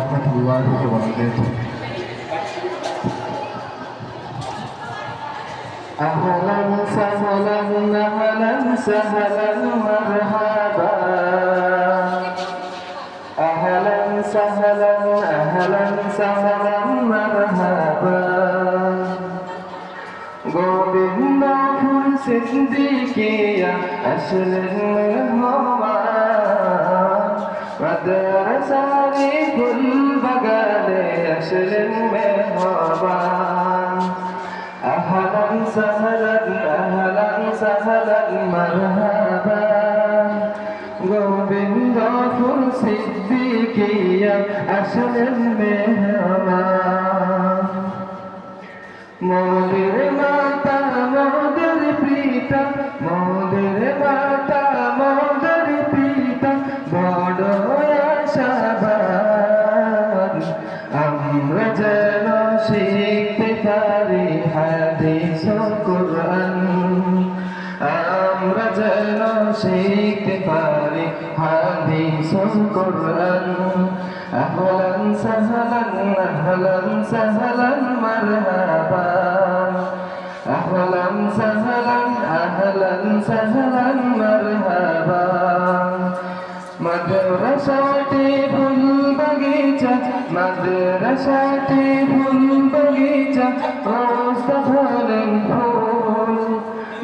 রহমতুল্লাহি ওয়া বারাকাতুহু। أهلا وسهلا أهلا وسهلا مرحبا أهلا وسهلا أهلا وسهلا مرحبا গোবিন্দপুর সিদ্দিকিয়া আসলেন মেহমান মাদ্রাসারি ফুল বাগানে আসলেন মেহমান أهلا وسهلا أهلا وسهلا مرحبا গোবিন্দপুর সিদ্দিকিয়া আসলেন মেহমান মোদের মাতা মোদের পিতা মোদের মাতা মোদের পিতা বড় আশাবাদ আমরা যেন শিখতে পারি হাদিস ও কুরআন আমরা যেন শিখতে পারি হাদিস ও কুরআন أهلا سهلا أهلا سهلا مرحبا أهلا سهلا أهلا سهلا مرحبا مدرسة ফুল বাগিচা মাদ্রাসাটি ফুল বাগিচা ওস্তাদ হলেন ফুল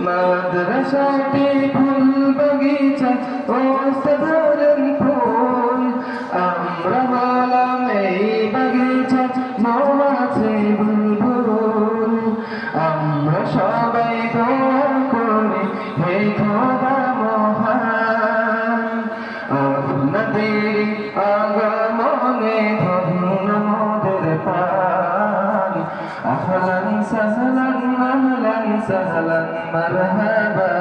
মাদ্রাসাটি ফুল বাগিচা ওস্তাদ হলেন ফুল আমরা হলাম এই বাগিচা মৌমাছি বুলবুল আমরা সবাই দোয়া করি হে খোদা মহান আপনাদের আগমনে ধন্য মোদের পান আহলান সাহলান আহলান সাহলান মারহাবা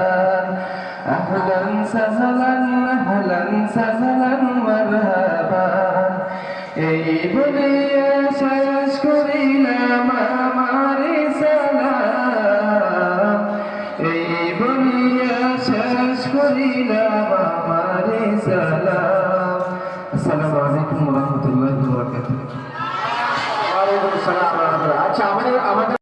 أهلا سهلا أهلا سهلا مرحبا এই বলিয়া শেষ করিলাম আমার সালাম এই বলিয়া শেষ করিলাম আমার সালাম আসসালামু আলাইকুম ওয়া রাহমাতুল্লাহি ওয়া বারাকাতুহু। ওয়া আলাইকুম আসসালাম ওয়া রাহমাতুল্লাহ। আচ্ছা আমাদের